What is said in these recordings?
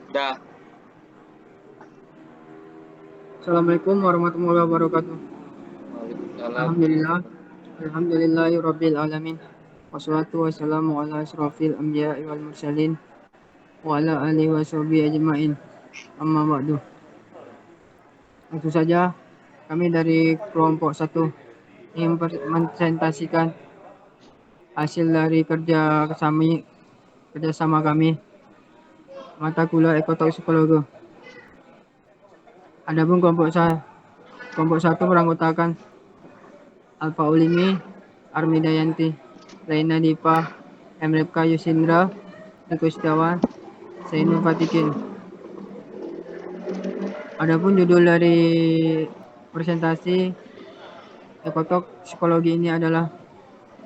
Dah. Assalamualaikum warahmatullahi wabarakatuh. Waalaikumsalam. Alhamdulillah. Alhamdulillahirabbil alamin. Wassalatu wassalamu ala asrofil anbiya'i wal mursalin wa ala alihi washabihi ajmain. Amma ba'du. Langsung saja kami dari kelompok 1 ingin presentasikan hasil dari kerjasama kami mata kuliah ekotoksikologi. Adapun kelompok 1 beranggotakan Alfa Ulimi, Armi Dayanti, Reina Dipa, Emrepka Yusindra, Riko Setiawan, Zainul Fatikin. Adapun judul dari presentasi ekotoksikologi ini adalah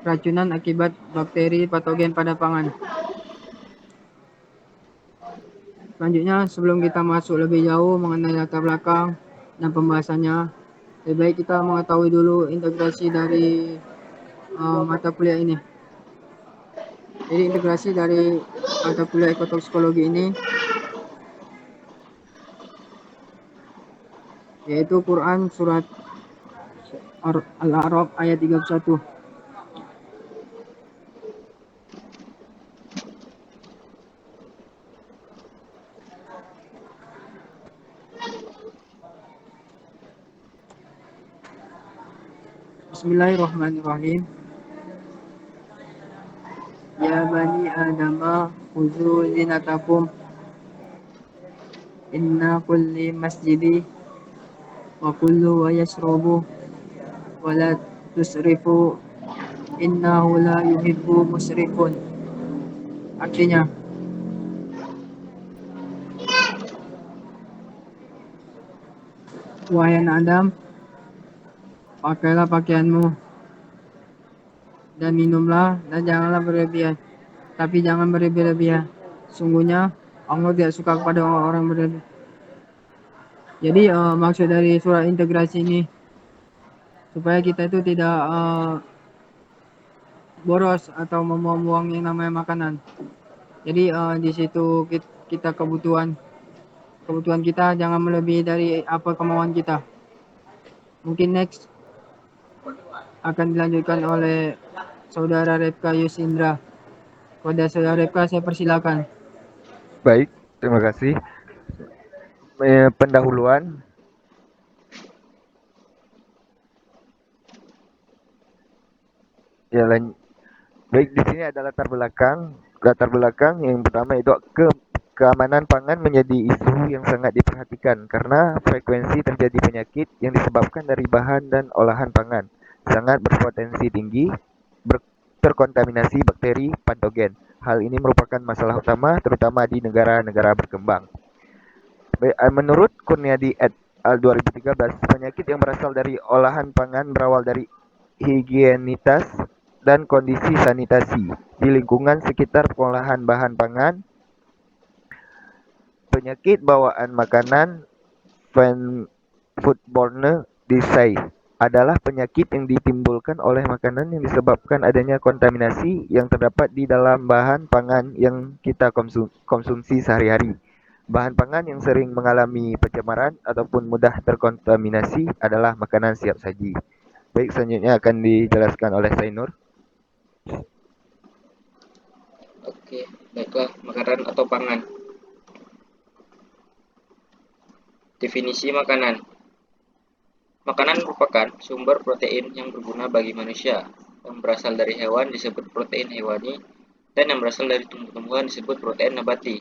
keracunan akibat bakteri patogen pada pangan. Selanjutnya, sebelum kita masuk lebih jauh mengenai latar belakang dan pembahasannya, lebih baik kita mengetahui dulu integrasi dari mata kuliah ini. Jadi integrasi dari mata kuliah ekotoksikologi ini yaitu Quran surat Al-A'raf ayat 31. Bismillahirrahmanirrahim. Ya bani adama khuzu zinatakum inna kulli masjidi wa kullu wa yashrabu wa la tusrifu innahu la yuhibbu musrifun. Artinya, wahai anak Adam, pakailah pakaianmu dan minumlah dan janganlah berlebihan. Tapi jangan berlebihan. Sungguhnya Allah tidak suka kepada orang berlebihan. Jadi maksud dari surat integrasi ini supaya kita itu tidak boros atau membuang-buang yang namanya makanan. Jadi di situ kita kebutuhan kita jangan melebihi dari apa kemauan kita. Mungkin next akan dilanjutkan oleh saudara Repka Yusindra. Kepada saudara Repka saya persilakan. Baik, terima kasih. Pendahuluan. Ya, baik, di sini ada latar belakang. Latar belakang yang pertama itu keamanan pangan menjadi isu yang sangat diperhatikan karena frekuensi terjadi penyakit yang disebabkan dari bahan dan olahan pangan sangat berpotensi tinggi terkontaminasi bakteri patogen. Hal ini merupakan masalah utama terutama di negara-negara berkembang. Menurut Kurniadi et al. 2013, penyakit yang berasal dari olahan pangan berawal dari higienitas dan kondisi sanitasi di lingkungan sekitar pengolahan bahan pangan. Penyakit bawaan makanan foodborne disease adalah penyakit yang ditimbulkan oleh makanan yang disebabkan adanya kontaminasi yang terdapat di dalam bahan pangan yang kita konsumsi sehari-hari. Bahan pangan yang sering mengalami pencemaran ataupun mudah terkontaminasi adalah makanan siap saji. Baik, selanjutnya akan dijelaskan oleh Sainur. Oke, baiklah, makanan atau pangan. Definisi makanan. Makanan merupakan sumber protein yang berguna bagi manusia. Yang berasal dari hewan disebut protein hewani, dan yang berasal dari tumbuh-tumbuhan disebut protein nabati.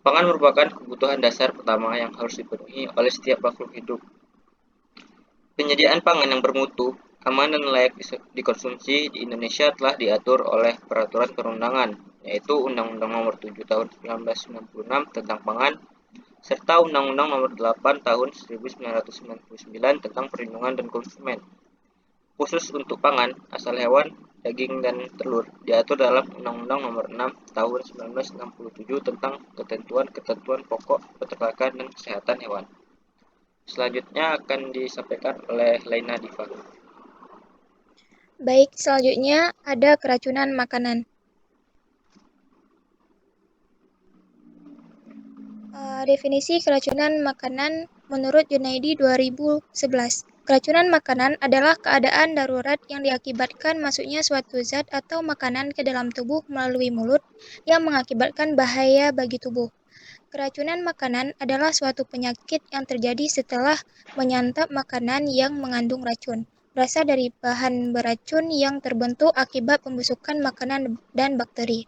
Pangan merupakan kebutuhan dasar pertama yang harus dipenuhi oleh setiap makhluk hidup. Penyediaan pangan yang bermutu, aman dan layak dikonsumsi di Indonesia telah diatur oleh peraturan perundangan, yaitu Undang-Undang Nomor 7 Tahun 1996 tentang Pangan serta Undang-Undang Nomor 8 Tahun 1999 tentang Perlindungan dan Konsumen. Khusus untuk pangan, asal hewan, daging, dan telur diatur dalam Undang-Undang Nomor 6 Tahun 1967 tentang ketentuan-ketentuan pokok peternakan dan kesehatan hewan. Selanjutnya akan disampaikan oleh Laina Diva. Baik, selanjutnya ada keracunan makanan. Definisi keracunan makanan menurut Junaidi 2011. Keracunan makanan adalah keadaan darurat yang diakibatkan masuknya suatu zat atau makanan ke dalam tubuh melalui mulut yang mengakibatkan bahaya bagi tubuh. Keracunan makanan adalah suatu penyakit yang terjadi setelah menyantap makanan yang mengandung racun, berasal dari bahan beracun yang terbentuk akibat pembusukan makanan dan bakteri.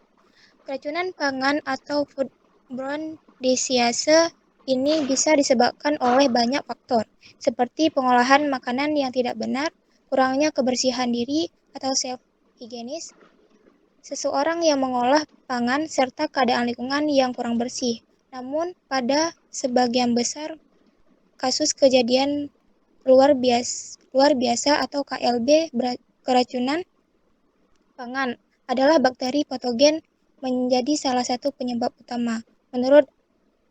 Keracunan pangan atau foodborne disease ini bisa disebabkan oleh banyak faktor, seperti pengolahan makanan yang tidak benar, kurangnya kebersihan diri atau self-higienis, seseorang yang mengolah pangan, serta keadaan lingkungan yang kurang bersih. Namun, pada sebagian besar kasus kejadian luar biasa atau KLB keracunan pangan adalah bakteri patogen menjadi salah satu penyebab utama, menurut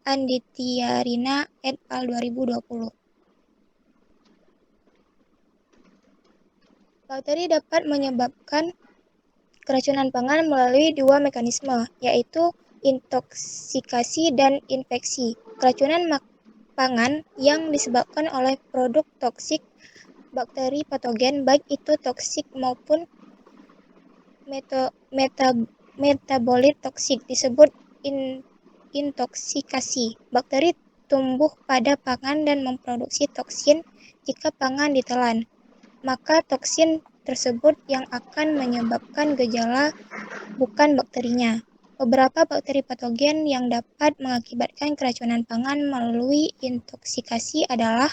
Anditiarina et al. 2020. Bakteri dapat menyebabkan keracunan pangan melalui dua mekanisme, yaitu intoksikasi dan infeksi. Keracunan pangan yang disebabkan oleh produk toksik bakteri patogen, baik itu toksik maupun metabolit toksik, disebut intoksikasi. Bakteri tumbuh pada pangan dan memproduksi toksin. Jika pangan ditelan, maka toksin tersebut yang akan menyebabkan gejala, bukan bakterinya. Beberapa bakteri patogen yang dapat mengakibatkan keracunan pangan melalui intoksikasi adalah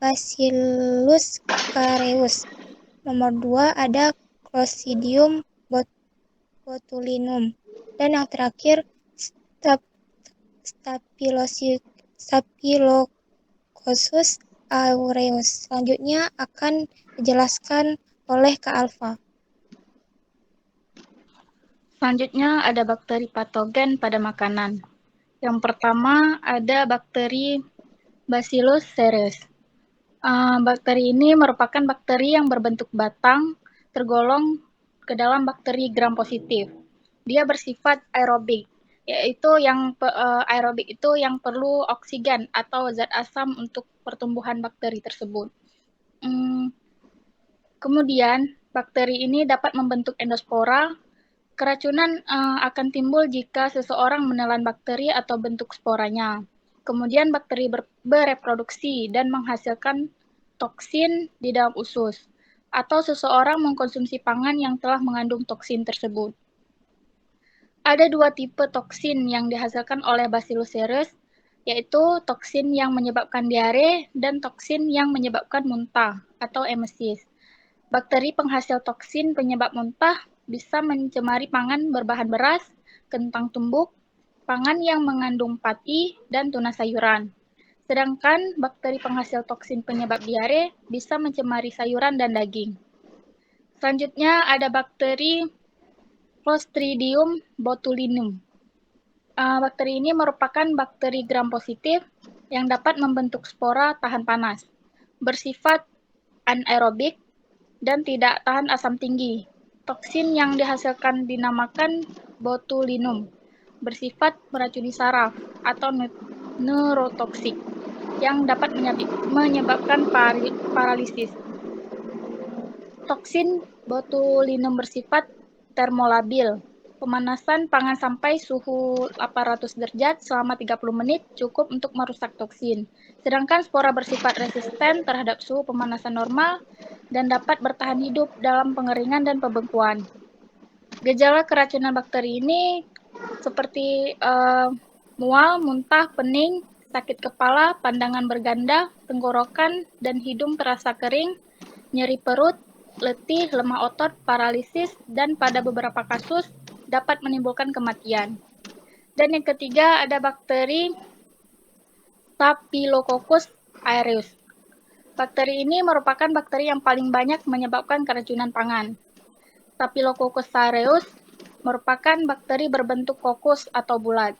Bacillus careus. Nomor 2 ada Clostridium botulinum. Dan yang terakhir Staphylococcus aureus. Selanjutnya akan dijelaskan oleh Kak Alfa. Selanjutnya ada bakteri patogen pada makanan. Yang pertama ada bakteri Bacillus cereus. Bakteri ini merupakan bakteri yang berbentuk batang, tergolong ke dalam bakteri gram positif. Dia bersifat aerobik, yaitu aerobik itu yang perlu oksigen atau zat asam untuk pertumbuhan bakteri tersebut. Kemudian, bakteri ini dapat membentuk endospora. Keracunan akan timbul jika seseorang menelan bakteri atau bentuk sporanya. Kemudian bakteri bereproduksi dan menghasilkan toksin di dalam usus, atau seseorang mengkonsumsi pangan yang telah mengandung toksin tersebut. Ada dua tipe toksin yang dihasilkan oleh Bacillus cereus, yaitu toksin yang menyebabkan diare dan toksin yang menyebabkan muntah atau emesis. Bakteri penghasil toksin penyebab muntah bisa mencemari pangan berbahan beras, kentang tumbuk, pangan yang mengandung pati, dan tuna sayuran. Sedangkan bakteri penghasil toksin penyebab diare bisa mencemari sayuran dan daging. Selanjutnya ada bakteri Clostridium botulinum. Bakteri ini merupakan bakteri gram positif yang dapat membentuk spora tahan panas, bersifat anaerobik, dan tidak tahan asam tinggi. Toksin yang dihasilkan dinamakan botulinum, bersifat meracuni saraf atau neurotoksik, yang dapat menyebabkan paralisis. Toksin botulinum bersifat termolabil. Pemanasan pangan sampai suhu 800 derajat selama 30 menit cukup untuk merusak toksin. Sedangkan spora bersifat resisten terhadap suhu pemanasan normal dan dapat bertahan hidup dalam pengeringan dan pembekuan. Gejala keracunan bakteri ini seperti mual, muntah, pening, sakit kepala, pandangan berganda, tenggorokan, dan hidung terasa kering, nyeri perut, letih, lemah otot, paralisis, dan pada beberapa kasus dapat menimbulkan kematian. Dan yang ketiga ada bakteri Staphylococcus aureus. Bakteri ini merupakan bakteri yang paling banyak menyebabkan keracunan pangan. Staphylococcus aureus merupakan bakteri berbentuk kokus atau bulat.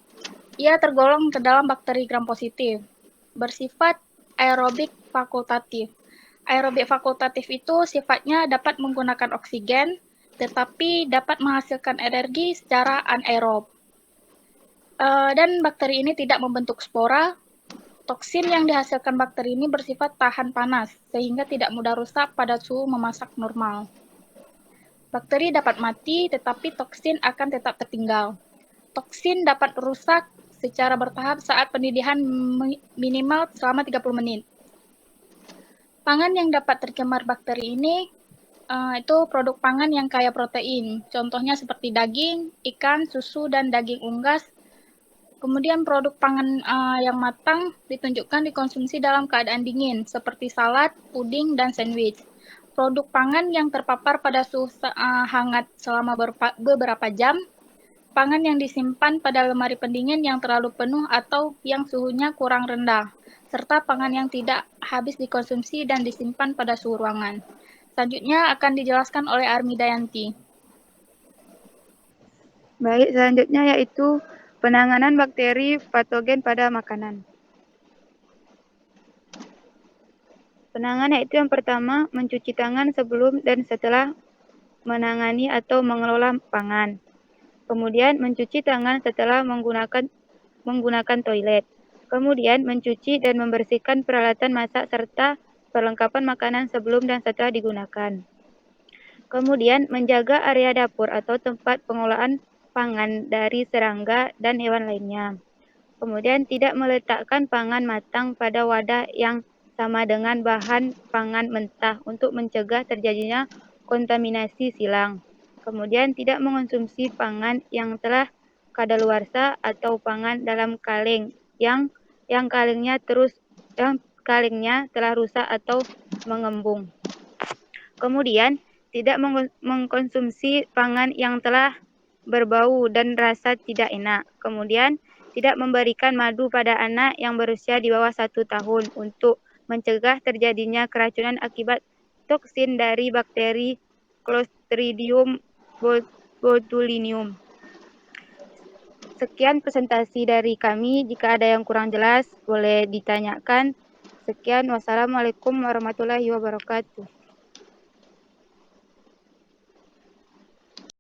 Ia tergolong ke dalam bakteri gram positif, bersifat aerobik fakultatif. Aerobik fakultatif itu sifatnya dapat menggunakan oksigen, tetapi dapat menghasilkan energi secara anaerob. Dan bakteri ini tidak membentuk spora. Toksin yang dihasilkan bakteri ini bersifat tahan panas, sehingga tidak mudah rusak pada suhu memasak normal. Bakteri dapat mati, tetapi toksin akan tetap tertinggal. Toksin dapat rusak secara bertahap saat pendidikan minimal selama 30 menit. Pangan yang dapat tercemar bakteri ini itu produk pangan yang kaya protein. Contohnya seperti daging, ikan, susu, dan daging unggas. Kemudian produk pangan yang matang ditunjukkan dikonsumsi dalam keadaan dingin, seperti salad, puding, dan sandwich. Produk pangan yang terpapar pada suhu hangat selama beberapa jam, pangan yang disimpan pada lemari pendingin yang terlalu penuh atau yang suhunya kurang rendah, serta pangan yang tidak habis dikonsumsi dan disimpan pada suhu ruangan. Selanjutnya akan dijelaskan oleh Armi Dayanti. Baik, selanjutnya yaitu penanganan bakteri patogen pada makanan. Penanganan yaitu yang pertama, mencuci tangan sebelum dan setelah menangani atau mengelola pangan. Kemudian mencuci tangan setelah menggunakan toilet. Kemudian mencuci dan membersihkan peralatan masak serta perlengkapan makanan sebelum dan setelah digunakan. Kemudian menjaga area dapur atau tempat pengolahan pangan dari serangga dan hewan lainnya. Kemudian tidak meletakkan pangan matang pada wadah yang sama dengan bahan pangan mentah untuk mencegah terjadinya kontaminasi silang. Kemudian tidak mengonsumsi pangan yang telah kadaluarsa atau pangan dalam kaleng yang kalengnya telah rusak atau mengembung. Kemudian tidak mengkonsumsi pangan yang telah berbau dan rasa tidak enak. Kemudian tidak memberikan madu pada anak yang berusia di bawah 1 tahun untuk mencegah terjadinya keracunan akibat toksin dari bakteri Clostridium botulinum. Sekian presentasi dari kami. Jika ada yang kurang jelas, boleh ditanyakan. Sekian, wassalamualaikum warahmatullahi wabarakatuh.